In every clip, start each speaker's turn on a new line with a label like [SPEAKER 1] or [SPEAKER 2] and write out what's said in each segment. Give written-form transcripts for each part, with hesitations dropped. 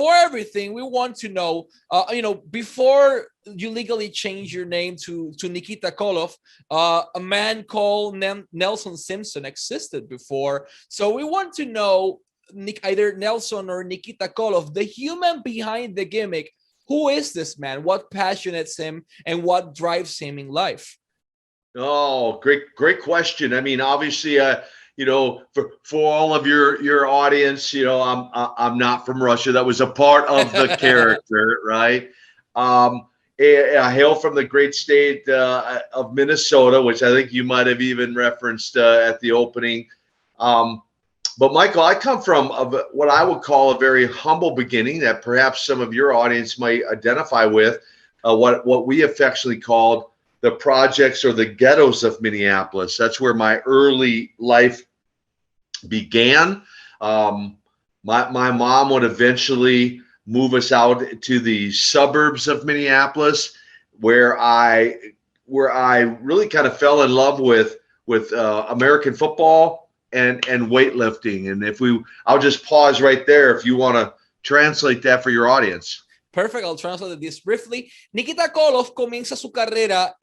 [SPEAKER 1] before everything, we want to know, before you legally change your name to Nikita Koloff, a man called Nelson Simpson existed before. So we want to know, either Nelson or Nikita Koloff, the human behind the gimmick. Who is this man? What passionates him and what drives him in life?
[SPEAKER 2] Oh, great question. I mean, obviously, for all of your audience, I'm not from Russia. That was a part of the character, right? Um, I hail from the great state of Minnesota, which I think you might have even referenced at the opening. But Michael, I come from what I would call a very humble beginning that perhaps some of your audience might identify with, what we affectionately called the projects or the ghettos of Minneapolis. That's where my early life began. My mom would eventually move us out to the suburbs of Minneapolis, where I really kind of fell in love with American football and weightlifting. And I'll just pause right there if you want to translate that for your audience.
[SPEAKER 1] Perfect, I'll translate this briefly. Nikita Koloff comienza su carrera,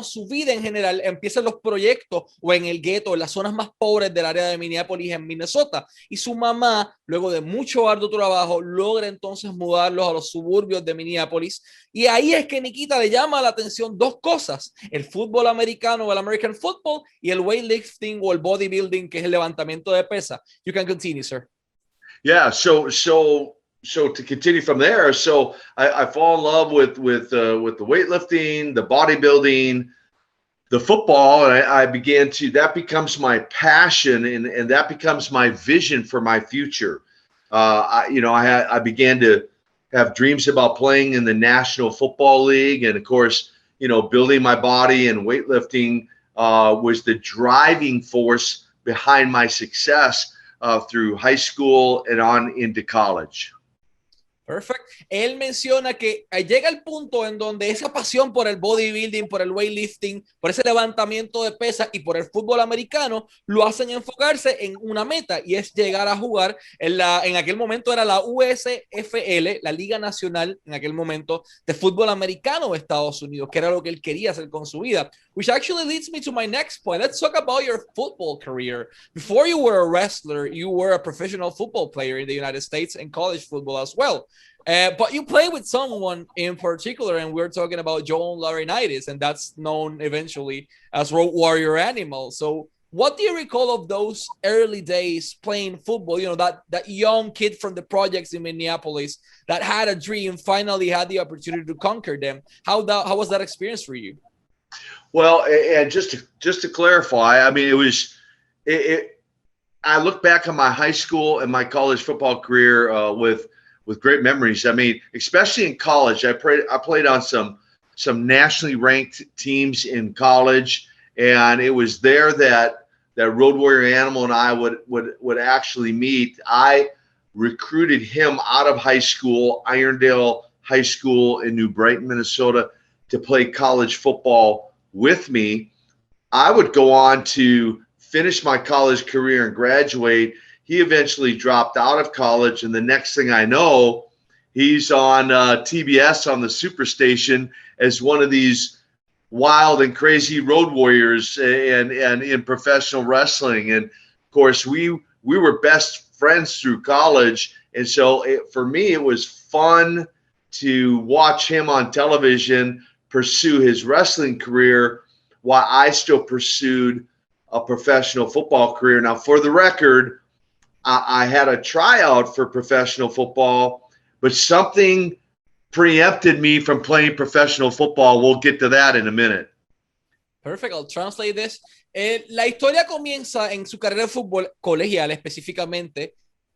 [SPEAKER 1] su vida en general, empieza en los proyectos o en el gueto, en las zonas más pobres del área de Minneapolis, en Minnesota. Y su mamá, luego de mucho arduo trabajo, logra entonces mudarlos a los suburbios de Minneapolis. Y ahí es que Nikita le llama la atención dos cosas: el fútbol americano o el American football y el weightlifting o el bodybuilding, que es el levantamiento de pesa. You can continue, sir.
[SPEAKER 2] Yeah, so to continue from there, so I fall in love with the weightlifting, the bodybuilding, the football, and I began to, that becomes my passion, and that becomes my vision for my future. I began to have dreams about playing in the National Football League, and of course, building my body and weightlifting was the driving force behind my success through high school and on into college.
[SPEAKER 1] Perfect. Él menciona que llega el punto en donde esa pasión por el bodybuilding, por el weightlifting, por ese levantamiento de pesas y por el fútbol americano lo hacen enfocarse en una meta, y es llegar a jugar en aquel momento era la USFL, la Liga Nacional en aquel momento de fútbol americano de Estados Unidos, que era lo que él quería hacer con su vida. Which actually leads me to my next point. Let's talk about your football career. Before you were a wrestler, you were a professional football player in the United States and college football as well. But you play with someone in particular, and we're talking about Joel Laurinaitis, and that's known eventually as Road Warrior Animal. So what do you recall of those early days playing football? That young kid from the projects in Minneapolis that had a dream, finally had the opportunity to conquer them. How was that experience for you?
[SPEAKER 2] Well, and just to clarify, I mean, I look back on my high school and my college football career with great memories. I mean, especially in college, I played on some nationally ranked teams in college, and it was there that Road Warrior Animal and I would actually meet. I recruited him out of high school, Irondale High School in New Brighton, Minnesota, to play college football with me. I would go on to finish my college career and graduate. He eventually dropped out of college, and the next thing I know, he's on TBS on the Superstation as one of these wild and crazy road warriors and in professional wrestling. And of course, we were best friends through college, and so for me, it was fun to watch him on television pursue his wrestling career while I still pursued a professional football career. Now, for the record, I had a tryout for professional football, but something preempted me from playing professional football. We'll get to that in a minute.
[SPEAKER 1] Perfect. I'll translate this. La historia comienza en su carrera de fútbol colegial específicamente.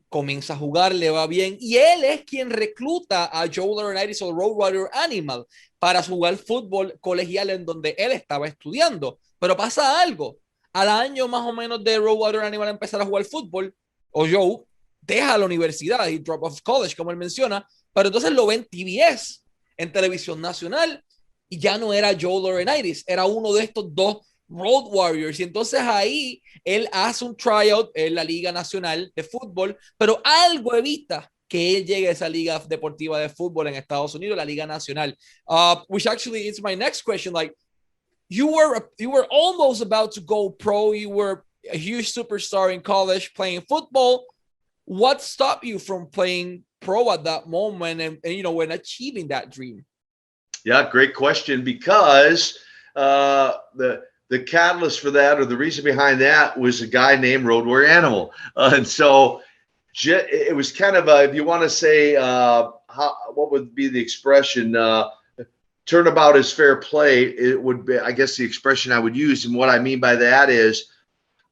[SPEAKER 1] Comienza a jugar, le va bien, y él es quien recluta a Joe Laurinaitis o Road Warrior Animal para jugar fútbol colegial en donde él estaba estudiando. Pero pasa algo. Al año más o menos de Road Warrior Animal empezar a jugar fútbol, o Joe deja la universidad y drop off college, como él menciona, pero entonces lo ven TBS en televisión nacional, y ya no era Joe Laurinaitis, era uno de estos dos Road Warriors. Y entonces ahí él hace un tryout en la Liga Nacional de Fútbol, pero algo evita que él llegue a esa liga deportiva de fútbol en Estados Unidos, la Liga Nacional. Which actually is my next question. Like, you were almost about to go pro. You were a huge superstar in college playing football. What stopped you from playing pro at that moment and when achieving that dream?
[SPEAKER 2] Yeah, great question, because the catalyst for that, or the reason behind that, was a guy named Road Warrior Animal. And so it was kind of if you want to say, what would be the expression, turnabout is fair play, it would be, I guess, the expression I would use. And what I mean by that is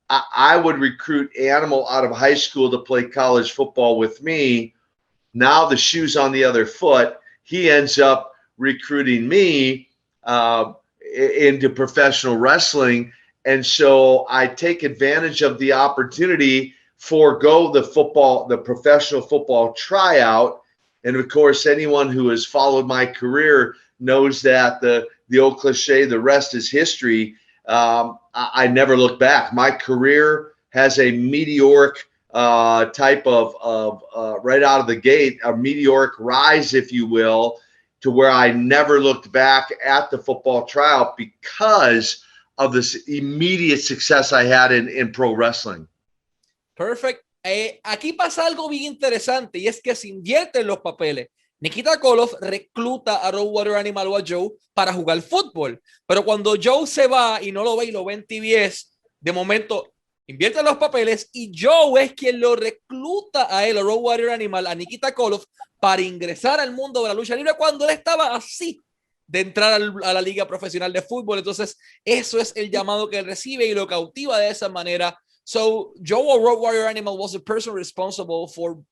[SPEAKER 2] I would recruit Animal out of high school to play college football with me. Now the shoe's on the other foot. He ends up recruiting me into professional wrestling. And so I take advantage of the opportunity, forego the professional football tryout. And of course, anyone who has followed my career knows that the old cliche, the rest is history. I never look back. My career has a meteoric type of right out of the gate, a meteoric rise, if you will, to where I never looked back at the football tryout because of this immediate success I had in pro wrestling.
[SPEAKER 1] Perfect. Aquí pasa algo bien interesante, y es que se invierten los papeles. Nikita Koloff recluta a Road Warrior Animal o a Joe para jugar fútbol, pero cuando Joe se va y no lo ve y lo ve en TBS, de momento invierten los papeles y Joe es quien lo recluta a él, a Road Warrior Animal, a Nikita Koloff, para ingresar al mundo de la lucha libre cuando él estaba así de entrar a la liga profesional de fútbol. Entonces eso es el llamado que él recibe y lo cautiva de esa manera. So Joe or Road Warrior Animal was the person responsible for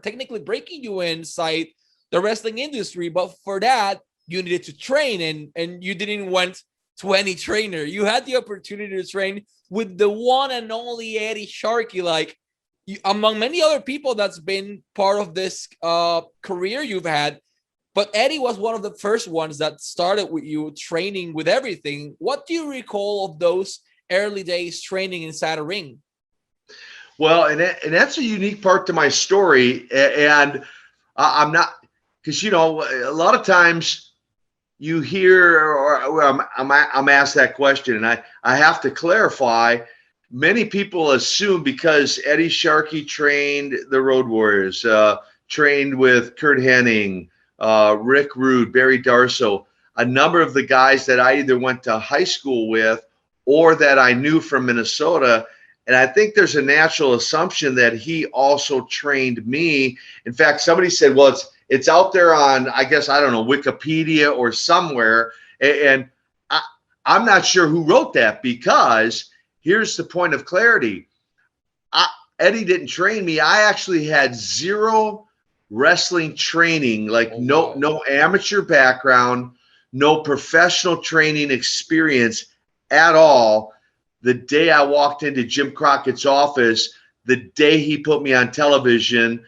[SPEAKER 1] technically breaking you inside the wrestling industry, but for that you needed to train, and you didn't want to any trainer. You had the opportunity to train with the one and only Eddie Sharkey. Like, among many other people that's been part of this career you've had, but Eddie was one of the first ones that started with you training with everything. What do you recall of those early days training inside a ring?
[SPEAKER 2] Well, and that's a unique part to my story, and I'm not, because a lot of times you hear, or I'm asked that question, and I have to clarify. Many people assume because Eddie Sharkey trained the Road Warriors, trained with Kurt Hennig, Rick Rude, Barry Darsow, a number of the guys that I either went to high school with or that I knew from Minnesota. And I think there's a natural assumption that he also trained me. In fact, somebody said, well, it's out there on, I guess, I don't know, Wikipedia or somewhere. And I'm not sure who wrote that, because here's the point of clarity. Eddie didn't train me. I actually had zero wrestling training, like no amateur background, no professional training experience at all. The day I walked into Jim Crockett's office, the day he put me on television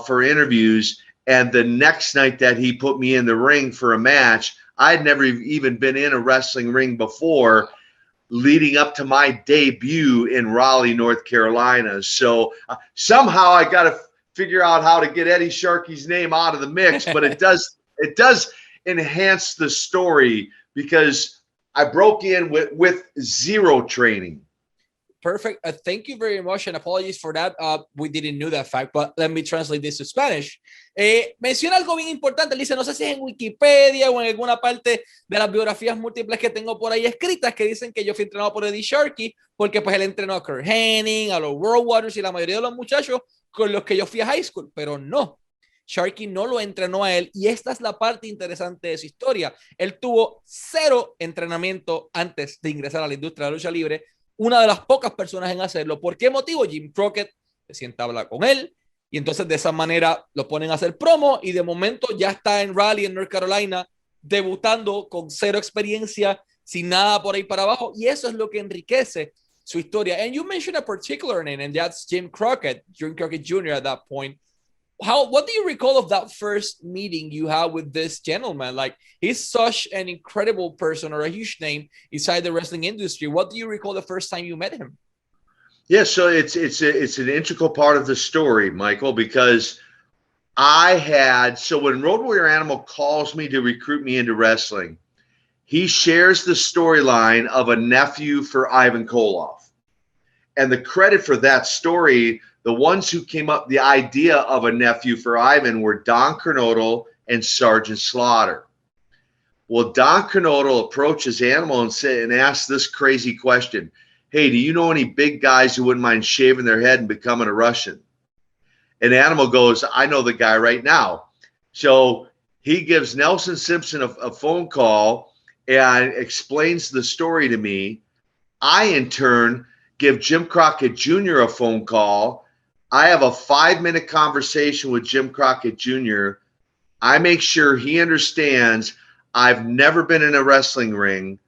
[SPEAKER 2] for interviews, and the next night that he put me in the ring for a match, I'd never even been in a wrestling ring before, leading up to my debut in Raleigh, North Carolina. So somehow I got to figure out how to get Eddie Sharkey's name out of the mix, but it does enhance the story, because I broke in with zero training.
[SPEAKER 1] Perfect. Thank you very much, and apologies for that. We didn't know that fact, but let me translate this to Spanish. Menciona algo bien importante. Dice, no sé si es en Wikipedia o en alguna parte de las biografías múltiples que tengo por ahí escritas, que dicen que yo fui entrenado por Eddie Sharkey, porque pues él entrenó a Kurt Hennig, a los World Warriors y la mayoría de los muchachos con los que yo fui a high school, pero no. Sharkey no lo entrenó a él, y esta es la parte interesante de su historia. Él tuvo cero entrenamiento antes de ingresar a la industria de la lucha libre, una de las pocas personas en hacerlo. ¿Por qué motivo? Jim Crockett se sienta a hablar con él, y entonces de esa manera lo ponen a hacer promo, y de momento ya está en Raleigh, en North Carolina, debutando con cero experiencia, sin nada por ahí para abajo, y eso es lo que enriquece su historia. And you mentioned a particular name, and that's Jim Crockett Jr. at that point. What do you recall of that first meeting you had with this gentleman? Like, he's such an incredible person, or a huge name inside the wrestling industry. What do you recall the first time you met him?
[SPEAKER 2] Yeah, so it's an integral part of the story, Michael, because So when Road Warrior Animal calls me to recruit me into wrestling, he shares the storyline of a nephew for Ivan Koloff. And the credit for that story, the ones who came up the idea of a nephew for Ivan were Don Kernodle and Sergeant Slaughter. Well, Don Kernodle approaches Animal and asks this crazy question. Hey, do you know any big guys who wouldn't mind shaving their head and becoming a Russian? And Animal goes, I know the guy right now. So he gives Nelson Simpson a phone call and explains the story to me. I, in turn, give Jim Crockett Jr. a phone call. I have a 5-minute conversation with Jim Crockett Jr. I make sure he understands I've never been in a wrestling ring.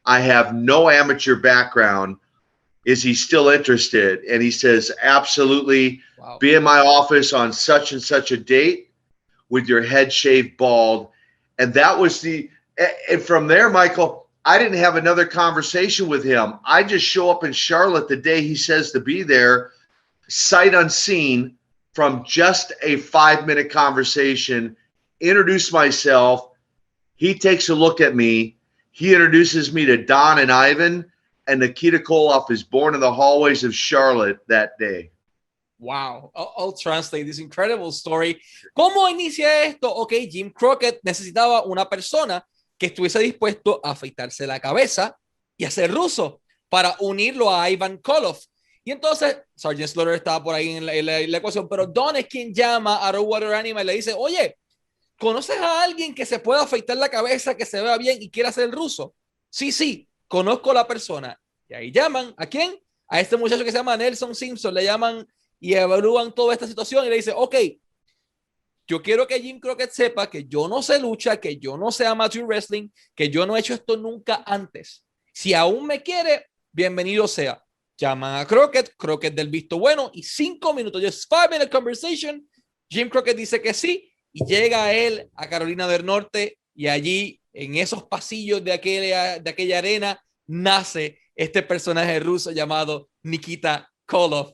[SPEAKER 2] I have no amateur background. Is he still interested? And he says, absolutely. Wow. Be in my office on such and such a date with your head shaved bald. And that was and from there, Michael, I didn't have another conversation with him. I just show up in Charlotte the day he says to be there, sight unseen, from just a 5-minute conversation, introduce myself. He takes a look at me. He introduces me to Don and Ivan, and Nikita Koloff is born in the hallways of Charlotte that day.
[SPEAKER 1] Wow, I'll translate this incredible story. ¿Cómo inicia esto? Ok, Jim Crockett necesitaba una persona que estuviese dispuesto a afeitarse la cabeza y a ser ruso para unirlo a Ivan Koloff. Y entonces Sergeant Slaughter estaba por ahí en la ecuación, pero Don es quien llama a Road Warrior Animal y le dice, oye, ¿conoces a alguien que se pueda afeitar la cabeza, que se vea bien y quiera ser ruso? Sí, conozco a la persona. Y ahí llaman, ¿a quién? A este muchacho que se llama Nelson Simpson, le llaman y evalúan toda esta situación y le dicen, ok, yo quiero que Jim Crockett sepa que yo no sé lucha, que yo no sé amateur wrestling, que yo no he hecho esto nunca antes. Si aún me quiere, bienvenido sea. Llaman a Crockett, Crockett del visto bueno y 5 minutos, just 5-minute conversation. Jim Crockett dice que sí y llega él a Carolina del Norte y allí en esos pasillos de aquella arena nace este personaje ruso llamado Nikita Koloff.